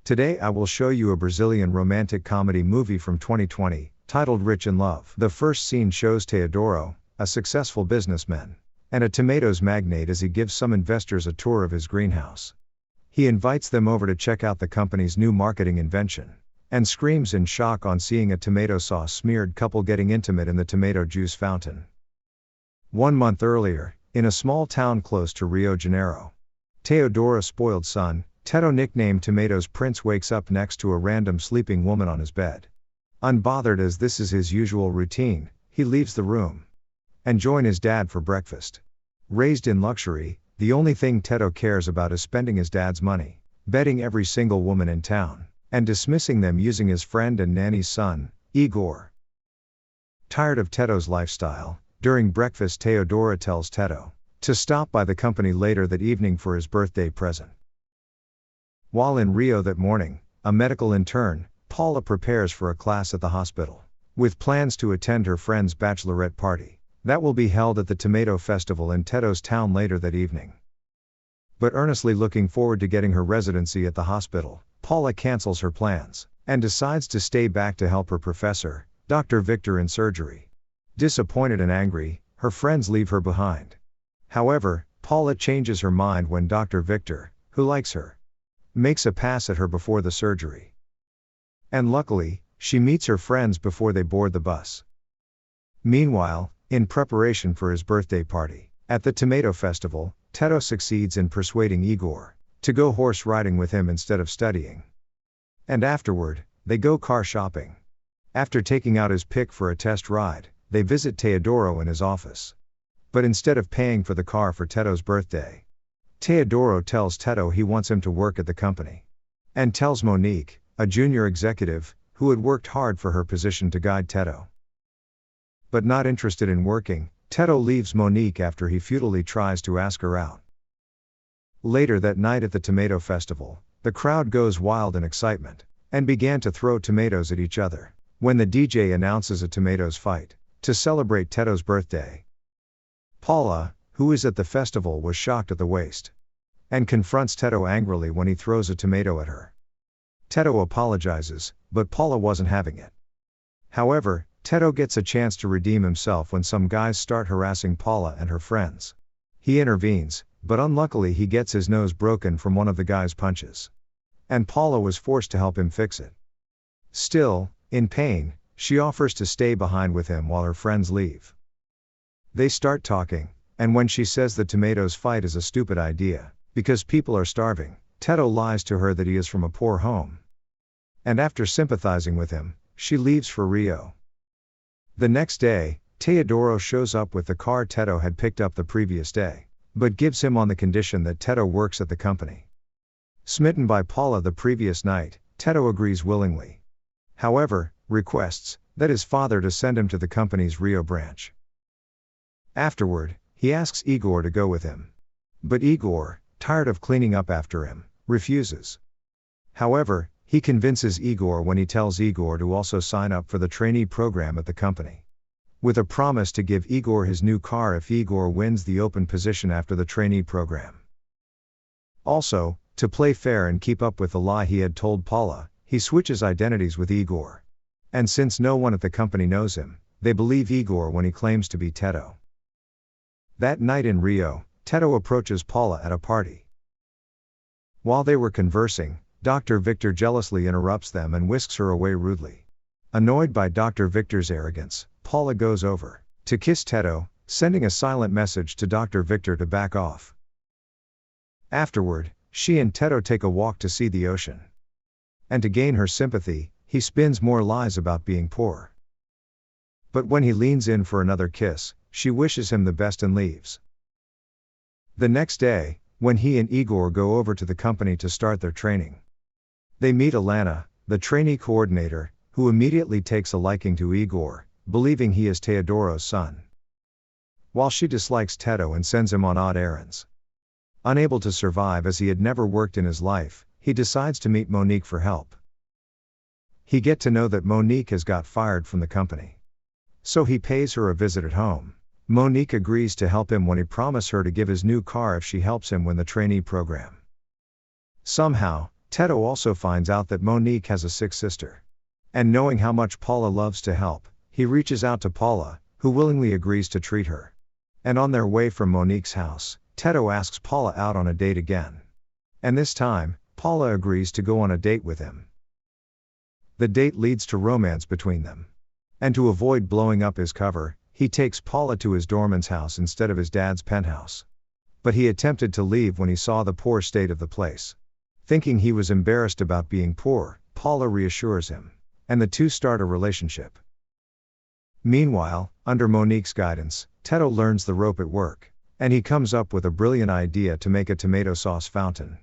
Today I will show you a Brazilian romantic comedy movie from 2020, titled Rich in Love. The first scene shows Teodoro, a successful businessman, and a tomatoes magnate as he gives some investors a tour of his greenhouse. He invites them over to check out the company's new marketing invention, and screams in shock on seeing a tomato sauce smeared couple getting intimate in the tomato juice fountain. 1 month earlier, in a small town close to Rio de Janeiro, Teodoro's spoiled son, Teto nicknamed Tomatoes Prince, wakes up next to a random sleeping woman on his bed. Unbothered as this is his usual routine, he leaves the room and joins his dad for breakfast. Raised in luxury, the only thing Teto cares about is spending his dad's money, betting every single woman in town, and dismissing them using his friend and nanny's son, Igor. Tired of Teto's lifestyle, during breakfast Teodoro tells Teto to stop by the company later that evening for his birthday present. While in Rio that morning, a medical intern, Paula, prepares for a class at the hospital, with plans to attend her friend's bachelorette party that will be held at the Tomato Festival in Teto's town later that evening. But earnestly looking forward to getting her residency at the hospital, Paula cancels her plans and decides to stay back to help her professor, Dr. Victor, in surgery. Disappointed and angry, her friends leave her behind. However, Paula changes her mind when Dr. Victor, who likes her, makes a pass at her before the surgery. And luckily, she meets her friends before they board the bus. Meanwhile, in preparation for his birthday party at the Tomato Festival, Teto succeeds in persuading Igor to go horse riding with him instead of studying. And afterward, they go car shopping. After taking out his pick for a test ride, they visit Teodoro in his office. But instead of paying for the car for Teto's birthday, Teodoro tells Teto he wants him to work at the company, and tells Monique, a junior executive, who had worked hard for her position, to guide Teto. But not interested in working, Teto leaves Monique after he futilely tries to ask her out. Later that night at the Tomato Festival, the crowd goes wild in excitement, and began to throw tomatoes at each other, when the DJ announces a tomatoes fight to celebrate Teto's birthday. Paula, who is at the festival, was shocked at the waste, and confronts Teto angrily when he throws a tomato at her. Teto apologizes, but Paula wasn't having it. However, Teto gets a chance to redeem himself when some guys start harassing Paula and her friends. He intervenes, but unluckily he gets his nose broken from one of the guys' punches, and Paula was forced to help him fix it. Still, in pain, she offers to stay behind with him while her friends leave. They start talking, and when she says the tomatoes fight is a stupid idea, because people are starving, Teto lies to her that he is from a poor home. And after sympathizing with him, she leaves for Rio. The next day, Teodoro shows up with the car Teto had picked up the previous day, but gives him on the condition that Teto works at the company. Smitten by Paula the previous night, Teto agrees willingly. However, requests that his father to send him to the company's Rio branch. Afterward, he asks Igor to go with him. But Igor, tired of cleaning up after him, refuses. However, he convinces Igor when he tells Igor to also sign up for the trainee program at the company, with a promise to give Igor his new car if Igor wins the open position after the trainee program. Also, to play fair and keep up with the lie he had told Paula, he switches identities with Igor. And since no one at the company knows him, they believe Igor when he claims to be Teto. That night in Rio, Teto approaches Paula at a party. While they were conversing, Dr. Victor jealously interrupts them and whisks her away rudely. Annoyed by Dr. Victor's arrogance, Paula goes over to kiss Teto, sending a silent message to Dr. Victor to back off. Afterward, she and Teto take a walk to see the ocean. And to gain her sympathy, he spins more lies about being poor. But when he leans in for another kiss, she wishes him the best and leaves. The next day, when he and Igor go over to the company to start their training, they meet Alana, the trainee coordinator, who immediately takes a liking to Igor, believing he is Teodoro's son, while she dislikes Teto and sends him on odd errands. Unable to survive as he had never worked in his life, he decides to meet Monique for help. He gets to know that Monique has got fired from the company, so he pays her a visit at home. Monique agrees to help him when he promises her to give his new car if she helps him win the trainee program. Somehow, Teddo also finds out that Monique has a sick sister. And knowing how much Paula loves to help, he reaches out to Paula, who willingly agrees to treat her. And on their way from Monique's house, Teddo asks Paula out on a date again. And this time, Paula agrees to go on a date with him. The date leads to romance between them. And to avoid blowing up his cover, he takes Paula to his doorman's house instead of his dad's penthouse. But he attempted to leave when he saw the poor state of the place. Thinking he was embarrassed about being poor, Paula reassures him. And the two start a relationship. Meanwhile, under Monique's guidance, Teddo learns the rope at work. And he comes up with a brilliant idea to make a tomato sauce fountain.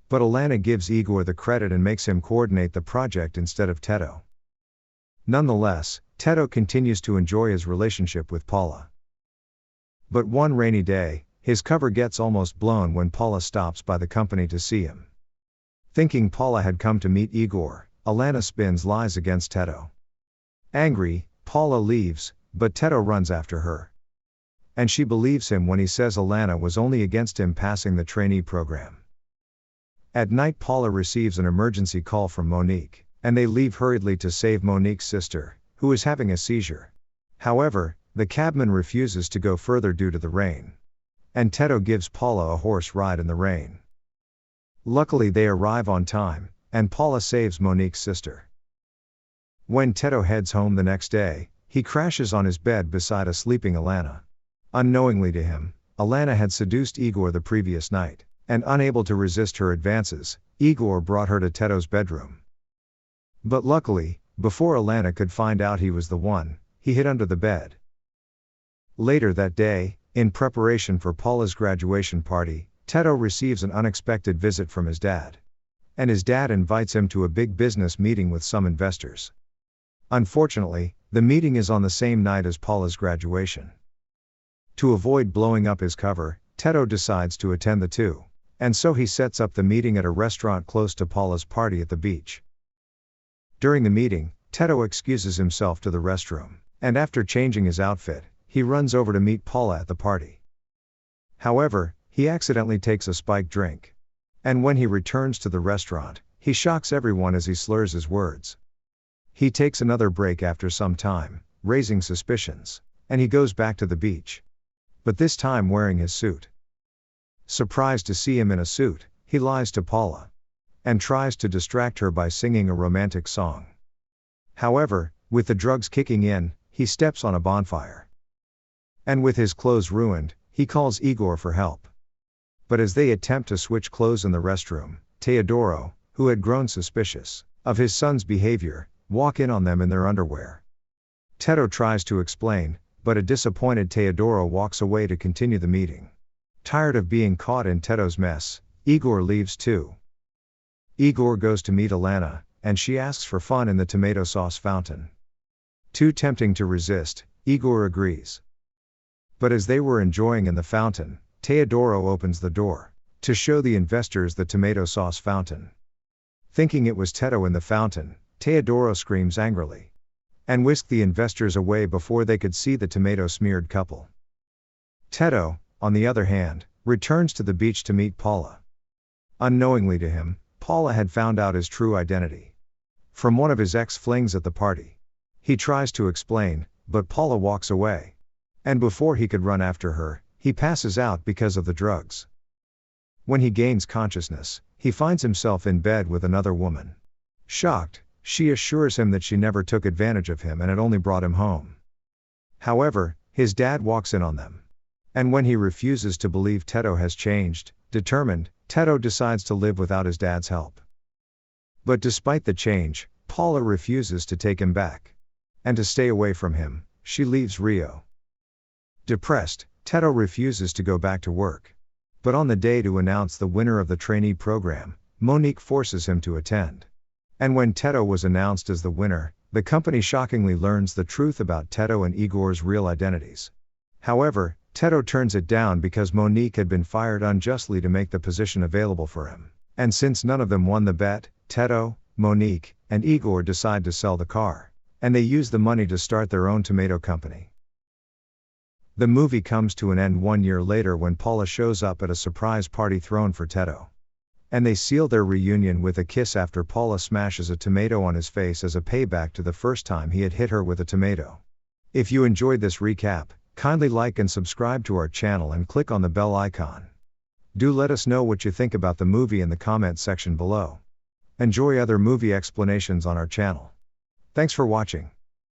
But Alana gives Igor the credit and makes him coordinate the project instead of Teddo. Nonetheless, Teddo continues to enjoy his relationship with Paula. But one rainy day, his cover gets almost blown when Paula stops by the company to see him. Thinking Paula had come to meet Igor, Alana spins lies against Teddo. Angry, Paula leaves, but Teddo runs after her. And she believes him when he says Alana was only against him passing the trainee program. At night, Paula receives an emergency call from Monique, and they leave hurriedly to save Monique's sister, who is having a seizure. However, the cabman refuses to go further due to the rain. And Teddo gives Paula a horse ride in the rain. Luckily they arrive on time, and Paula saves Monique's sister. When Teddo heads home the next day, he crashes on his bed beside a sleeping Alana. Unknowingly to him, Alana had seduced Igor the previous night. And unable to resist her advances, Igor brought her to Teddo's bedroom. But luckily, before Alana could find out he was the one, he hid under the bed. Later that day, in preparation for Paula's graduation party, Teddo receives an unexpected visit from his dad. And his dad invites him to a big business meeting with some investors. Unfortunately, the meeting is on the same night as Paula's graduation. To avoid blowing up his cover, Teddo decides to attend the two. And so he sets up the meeting at a restaurant close to Paula's party at the beach. During the meeting, Teddo excuses himself to the restroom, and after changing his outfit, he runs over to meet Paula at the party. However, he accidentally takes a spiked drink. And when he returns to the restaurant, he shocks everyone as he slurs his words. He takes another break after some time, raising suspicions, and he goes back to the beach. But this time wearing his suit. Surprised to see him in a suit, he lies to Paula. And tries to distract her by singing a romantic song. However, with the drugs kicking in, he steps on a bonfire. And with his clothes ruined, he calls Igor for help. But as they attempt to switch clothes in the restroom, Teodoro, who had grown suspicious of his son's behavior, walk in on them in their underwear. Teddo tries to explain, but a disappointed Teodoro walks away to continue the meeting. Tired of being caught in Teddo's mess, Igor leaves too. Igor goes to meet Alana, and she asks for fun in the tomato sauce fountain. Too tempting to resist, Igor agrees. But as they were enjoying in the fountain, Teodoro opens the door to show the investors the tomato sauce fountain. Thinking it was Teddo in the fountain, Teodoro screams angrily and whisked the investors away before they could see the tomato-smeared couple. Teddo, on the other hand, returns to the beach to meet Paula. Unknowingly to him, Paula had found out his true identity from one of his ex-flings at the party. He tries to explain, but Paula walks away. And before he could run after her, he passes out because of the drugs. When he gains consciousness, he finds himself in bed with another woman. Shocked, she assures him that she never took advantage of him and had only brought him home. However, his dad walks in on them. And when he refuses to believe Teddo has changed, determined, Teddo decides to live without his dad's help. But despite the change, Paula refuses to take him back. And to stay away from him, she leaves Rio. Depressed, Teddo refuses to go back to work. But on the day to announce the winner of the trainee program, Monique forces him to attend. And when Teddo was announced as the winner, the company shockingly learns the truth about Teddo and Igor's real identities. However, Teddo turns it down because Monique had been fired unjustly to make the position available for him. And since none of them won the bet, Teddo, Monique, and Igor decide to sell the car. And they use the money to start their own tomato company. The movie comes to an end 1 year later when Paula shows up at a surprise party thrown for Teddo. And they seal their reunion with a kiss after Paula smashes a tomato on his face as a payback to the first time he had hit her with a tomato. If you enjoyed this recap, kindly like and subscribe to our channel and click on the bell icon. Do let us know what you think about the movie in the comment section below. Enjoy other movie explanations on our channel. Thanks for watching.